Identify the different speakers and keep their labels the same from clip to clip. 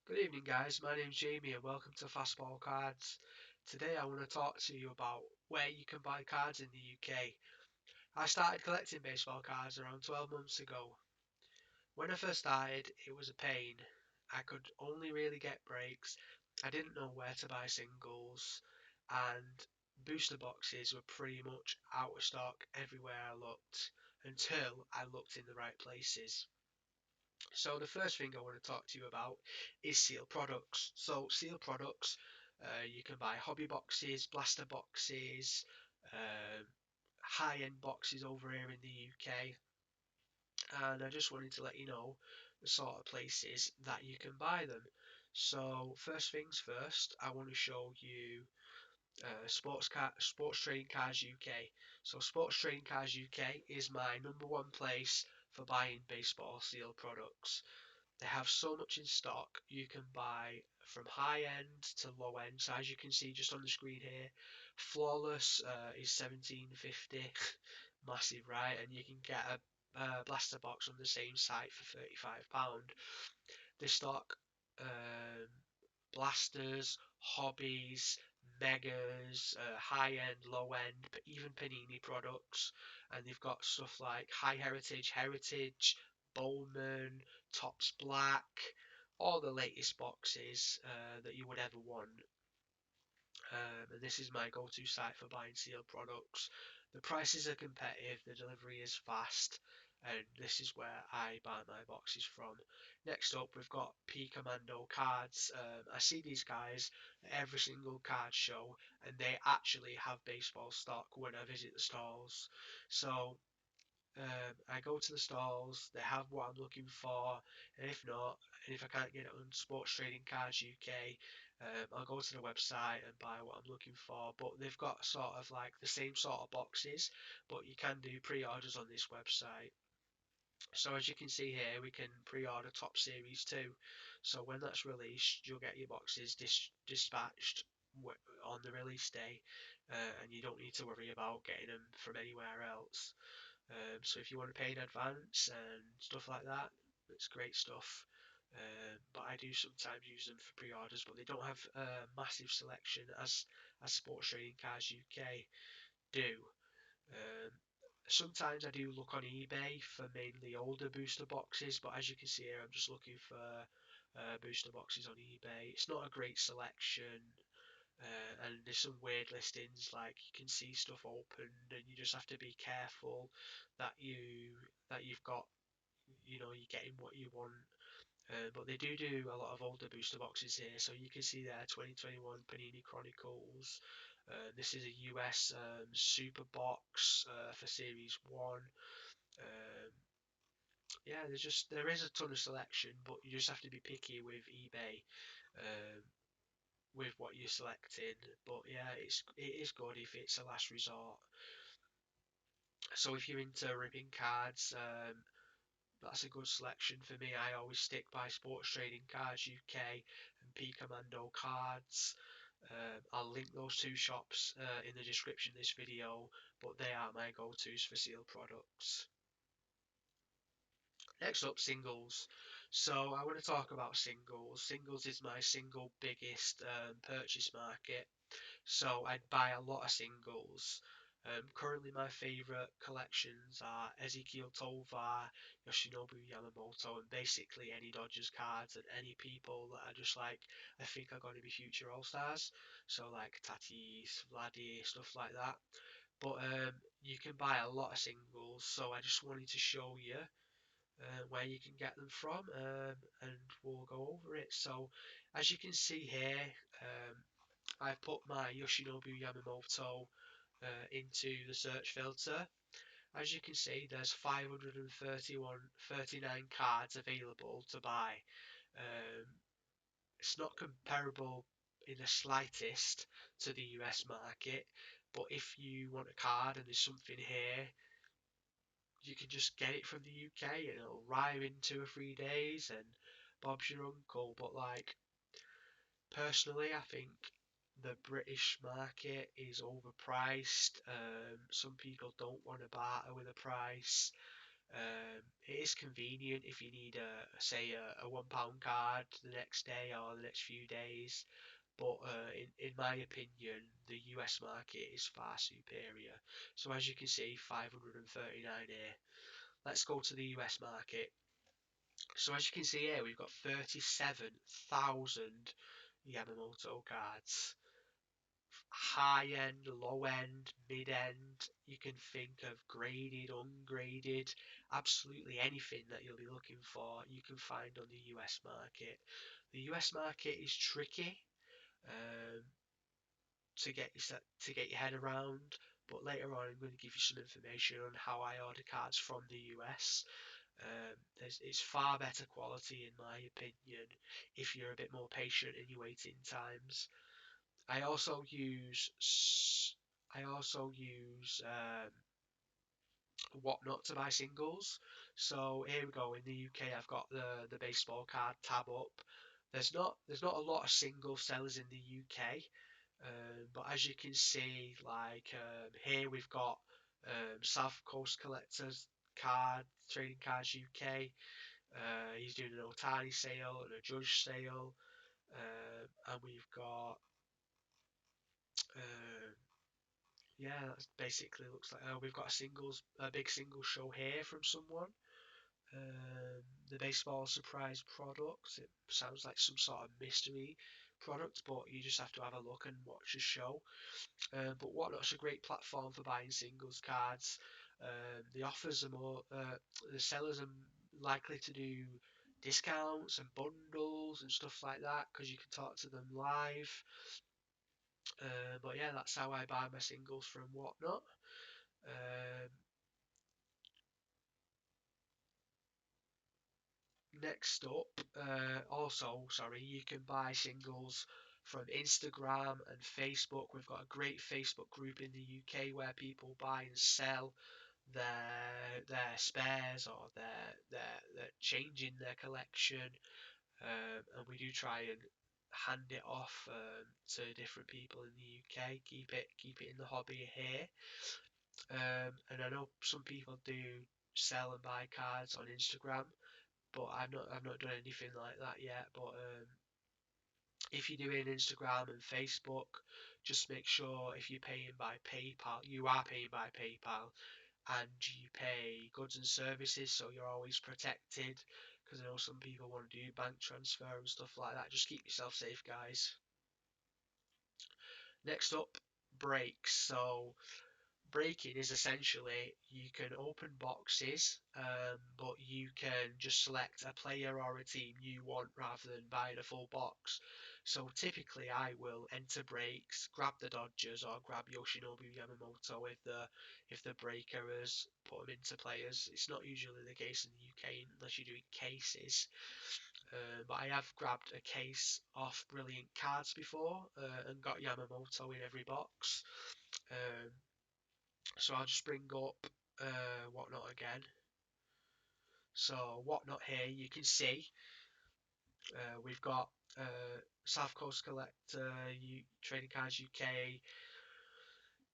Speaker 1: Good evening, guys. My name's Jamie, and welcome to Fastball Cards. Today, I want to talk to you about where you can buy cards in the UK. I started collecting baseball cards around 12 months ago. When I first started, it was a pain. I could only really get breaks. I didn't know where to buy singles, and booster boxes were pretty much out of stock everywhere I looked until I looked in the right places. So the first thing I want to talk to you about is sealed products. So sealed products, you can buy hobby boxes, blaster boxes, um, high-end boxes over here in the UK, and I just wanted to let you know the sort of places that you can buy them. So first things first, I want to show you Sports Trading Cards UK. So Sports Trading Cards UK is my number one place for buying baseball sealed products. They have so much in stock. You can buy from high end to low end. So as you can see just on the screen here, Flawless is 17.50, massive, right? And you can get a blaster box on the same site for £35. They stock um, blasters, hobbies, megas, high end, low end, even panini products, and they've got stuff like High Heritage, Bowman, Tops Black, all the latest boxes that you would ever want. And this is my go-to site for buying sealed products. The prices are competitive, the delivery is fast, and this is where I buy my boxes from. Next up, we've got Pcommando Cards. I see these guys at every single card show, and they actually have baseball stock when I visit the stalls. So I go to the stalls, they have what I'm looking for, and if not, and if I can't get it on Sports Trading Cards UK, I'll go to the website and buy what I'm looking for. But they've got sort of like the same sort of boxes, but you can do pre-orders on this website. So as you can see here, we can pre-order Top Series 2. So when that's released, you'll get your boxes dispatched on the release day, and you don't need to worry about getting them from anywhere else. So if you want to pay in advance and stuff like that, it's great stuff. But I do sometimes use them for pre-orders, but they don't have a massive selection as Sports Trading Cards UK do. Um, Sometimes I do look on eBay for mainly older booster boxes, but as you can see here, I'm just looking for booster boxes on eBay. It's not a great selection, and there's some weird listings, like you can see stuff opened and you just have to be careful that you've got, you're getting what you want. But they do a lot of older booster boxes here, so you can see there 2021 Panini Chronicles. This is a US super box for series 1. um, yeah, there is a ton of selection, but you just have to be picky with eBay, um, with what you're selecting. But yeah, it is good if it's a last resort. So if you're into ripping cards, that's a good selection for me. I always stick by Sports Trading Cards UK and Pcommando Cards. I'll link those two shops in the description of this video, but they are my go-tos for sealed products. Next up, singles. So I want to talk about singles. Singles is my single biggest purchase market. So I'd buy a lot of singles. Currently, my favourite collections are Ezekiel Tovar, Yoshinobu Yamamoto, and basically any Dodgers cards and any people that are just like I think are going to be future All Stars. So like Tatis, Vladdy, stuff like that. But you can buy a lot of singles. So I just wanted to show you where you can get them from, and we'll go over it. So as you can see here, I've put my Yoshinobu Yamamoto into the search filter. As you can see, there's 539 cards available to buy. Um, it's not comparable in the slightest to the US market, but if you want a card and there's something here, you can just get it from the UK and it'll arrive in 2 or 3 days and Bob's your uncle. But like personally, I think the British market is overpriced. Some people don't want to barter with a price. It is convenient if you need a £1 card the next day or the next few days. But in my opinion, the US market is far superior. So as you can see, 539 here. Let's go to the US market. So as you can see here, we've got 37,000 Yamamoto cards. High end, low end, mid end. You can think of graded, ungraded, absolutely anything that you'll be looking for, you can find on the US market. The US market is tricky um, to get your head around, but later on I'm going to give you some information on how I order cards from the US. It's far better quality in my opinion if you're a bit more patient in your waiting times. I also use Whatnot to buy singles. So here we go. In the UK, I've got the baseball card tab up. There's not a lot of single sellers in the UK, but as you can see, like here we've got South Coast Collectors card trading cards UK. He's doing an Otani sale and a Judge sale, and we've got um, yeah, that basically looks like we've got a big single show here from someone. Um, the baseball surprise product. It sounds like some sort of mystery product, but you just have to have a look and watch the show. But Whatnot's a great platform for buying singles cards. The offers are more, the sellers are likely to do discounts and bundles and stuff like that because you can talk to them live. But yeah, that's how I buy my singles from Whatnot. Um, Next up, sorry, you can buy singles from Instagram and Facebook. We've got a great Facebook group in the UK where people buy and sell their spares or their changing their collection, and we do try and hand it off to different people in the UK. Keep it in the hobby here. And I know some people do sell and buy cards on Instagram, but I've not done anything like that yet. But if you're doing Instagram and Facebook, just make sure if you're paying by PayPal, you are paying by PayPal, and you pay goods and services, so you're always protected. Because I know some people want to do bank transfer and stuff like that. Just keep yourself safe, guys. Next up, breaks. So breaking is essentially you can open boxes, but you can just select a player or a team you want rather than buying a full box. So typically, I will enter breaks, grab the Dodgers or grab Yoshinobu Yamamoto if the breaker has put them into players. It's not usually the case in the UK unless you're doing cases. But I have grabbed a case off Brilliant Cards before and got Yamamoto in every box. Um, so I'll just bring up Whatnot again. So Whatnot here, you can see we've got South Coast Collector, Trading Cards UK.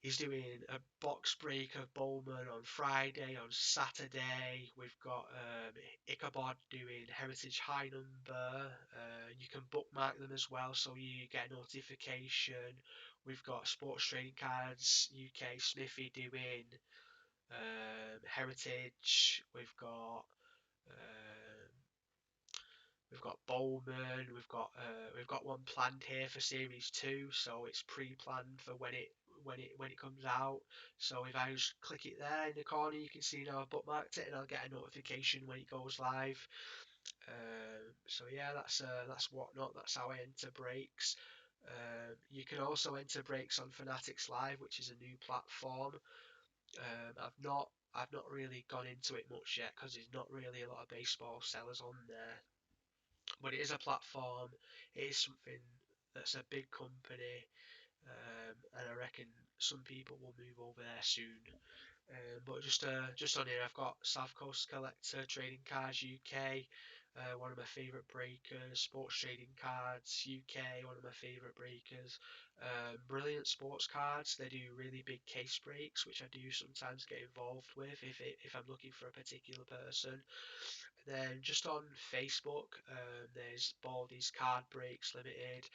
Speaker 1: He's doing a box break of Bowman on Friday. On Saturday, we've got Ichabod doing Heritage High Number. You can bookmark them as well, so you get a notification. We've got Sports Trading Cards UK, Smithy doing Heritage. We've got Bowman. We've got one planned here for Series 2, so it's pre-planned for when it comes out. So if I just click it there in the corner, you can see now I've bookmarked it, and I'll get a notification when it goes live. So yeah, that's Whatnot. That's how I enter breaks. You can also enter breaks on Fanatics Live, which is a new platform. I've not really gone into it much yet because there's not really a lot of baseball sellers on there. But it is a platform. It is something that's a big company, and I reckon some people will move over there soon. But just on here, I've got South Coast Collector, Trading Cards UK. one of my favourite breakers. Sports Trading Cards UK, one of my favourite breakers. Brilliant Sports Cards. They do really big case breaks, which I do sometimes get involved with if I'm looking for a particular person. Then just on Facebook, there's Baldy's Card Breaks Limited,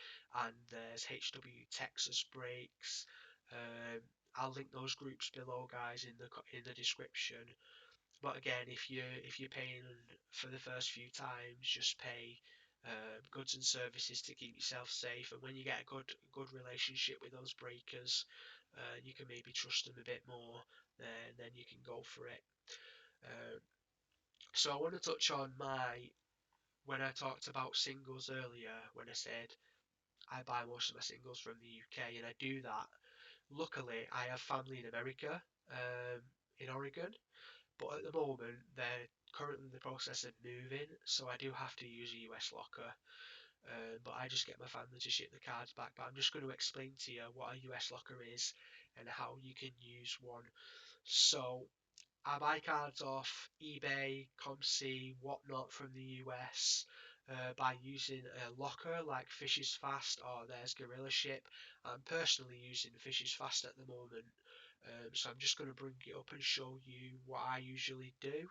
Speaker 1: and there's HW Texas Breaks. Um, I'll link those groups below, guys, in the description. But again, if you're paying for the first few times, just pay goods and services to keep yourself safe. And when you get a good relationship with those breakers, you can maybe trust them a bit more. Then you can go for it. Um, so I want to touch on when I talked about singles earlier, when I said I buy most of my singles from the UK, and I do that. Luckily, I have family in America, in Oregon, but at the moment they're currently in the process of moving, so I do have to use a US locker. But I just get my family to ship the cards back. But I'm just going to explain to you what a US locker is and how you can use one. So I buy cards off eBay, ComC, whatnot from the US by using a locker like Fishes Fast or there's Gorilla Ship. I'm personally using Fishes Fast at the moment, so I'm just going to bring it up and show you what I usually do.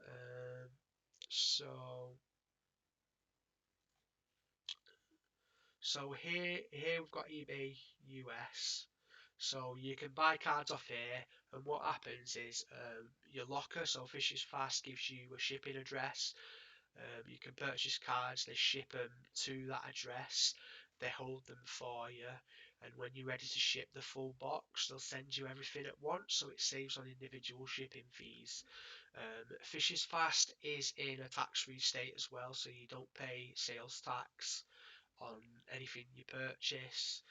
Speaker 1: Um, so here we've got eBay US. So you can buy cards off here, and what happens is your locker, so Fishes Fast gives you a shipping address. You can purchase cards, they ship them to that address, they hold them for you, and when you're ready to ship the full box, they'll send you everything at once, so it saves on individual shipping fees. Fishes Fast is in a tax-free state as well, so you don't pay sales tax on anything you purchase.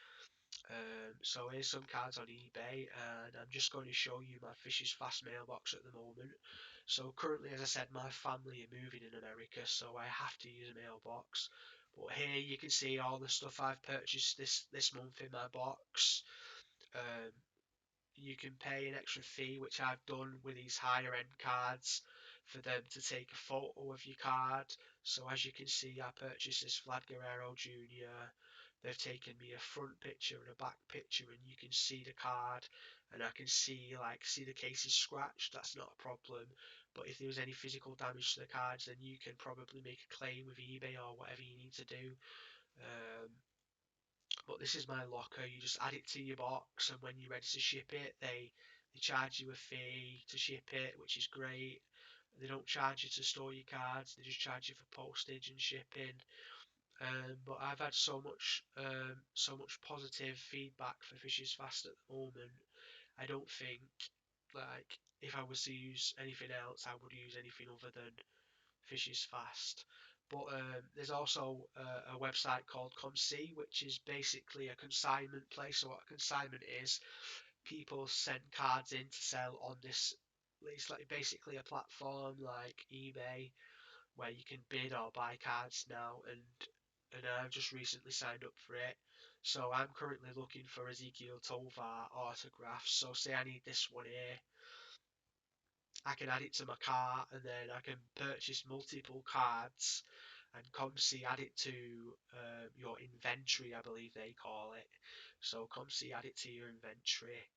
Speaker 1: So here's some cards on eBay, and I'm just going to show you my Fishes Fast mailbox at the moment. So currently, as I said, my family are moving in America, so I have to use a mailbox. But here you can see all the stuff I've purchased this month in my box. Um, you can pay an extra fee, which I've done with these higher end cards, for them to take a photo of your card. So as you can see, I purchased this Vlad Guerrero Jr. They've taken me a front picture and a back picture, and you can see the card, and I can see the case is scratched. That's not a problem. But if there was any physical damage to the cards, then you can probably make a claim with eBay or whatever you need to do. Um, but this is my locker. You just add it to your box, and when you're ready to ship it, they charge you a fee to ship it, which is great. They don't charge you to store your cards. They just charge you for postage and shipping. But I've had so much positive feedback for Fishes Fast at the moment. I don't think like if I was to use anything else, I would use anything other than Fishes Fast. But there's also a website called ComC, which is basically a consignment place. So what a consignment is, people send cards in to sell on this. It's like basically a platform like eBay where you can bid or buy cards now, and I've just recently signed up for it. So I'm currently looking for Ezekiel Tovar autographs. So say I need this one here, I can add it to my cart, and then I can purchase multiple cards and ComC add it to your inventory, I believe they call it. So ComC add it to your inventory,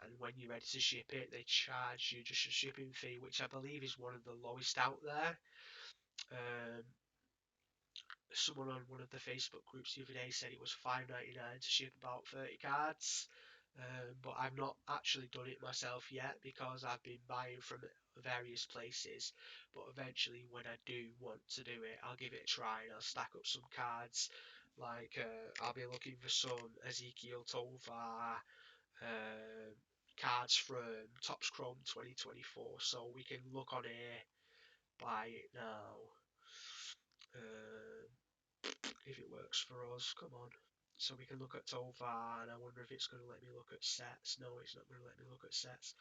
Speaker 1: and when you're ready to ship it, they charge you just a shipping fee, which I believe is one of the lowest out there. Um, Someone on one of the Facebook groups the other day said it was $5.99 to ship about 30 cards. But I've not actually done it myself yet because I've been buying from various places. But eventually, when I do want to do it, I'll give it a try and I'll stack up some cards. I'll be looking for some Ezekiel Tovar uh, cards from Topps Chrome 2024. So we can look on here, buy it now. Uh, if it works for us. Come on. So we can look at Tovar, and I wonder if it's going to let me look at sets. No, it's not going to let me look at sets.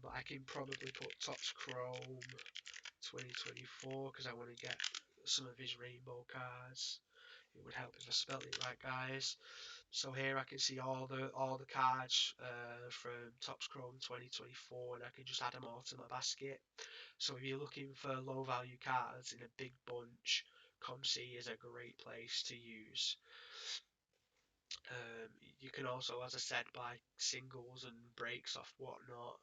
Speaker 1: But I can probably put Topps Chrome 2024 because I want to get some of his rainbow cards. It would help if I spelt it right, guys. So here I can see all the cards from Topps Chrome 2024, and I can just add them all to my basket. So if you're looking for low value cards in a big bunch, ComC is a great place to use. You can also, as I said, buy singles and breaks off whatnot,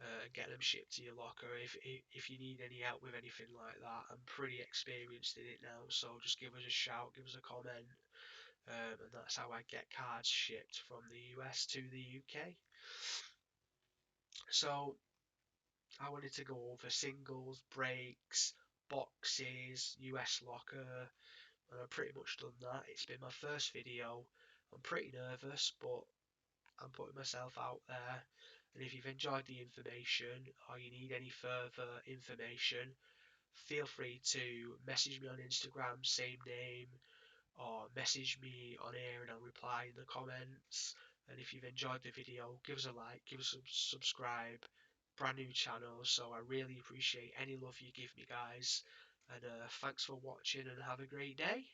Speaker 1: and get them shipped to your locker. If you need any help with anything like that, I'm pretty experienced in it now, so just give us a shout, give us a comment, and that's how I get cards shipped from the US to the UK. So I wanted to go over singles, breaks, boxes, US locker, and I've pretty much done that. It's been my first video. I'm pretty nervous, but I'm putting myself out there. And if you've enjoyed the information or you need any further information, feel free to message me on Instagram, same name, or message me on here and I'll reply in the comments. And if you've enjoyed the video, give us a like, give us a subscribe. Brand new channel, so I really appreciate any love you give me, guys. And thanks for watching and have a great day.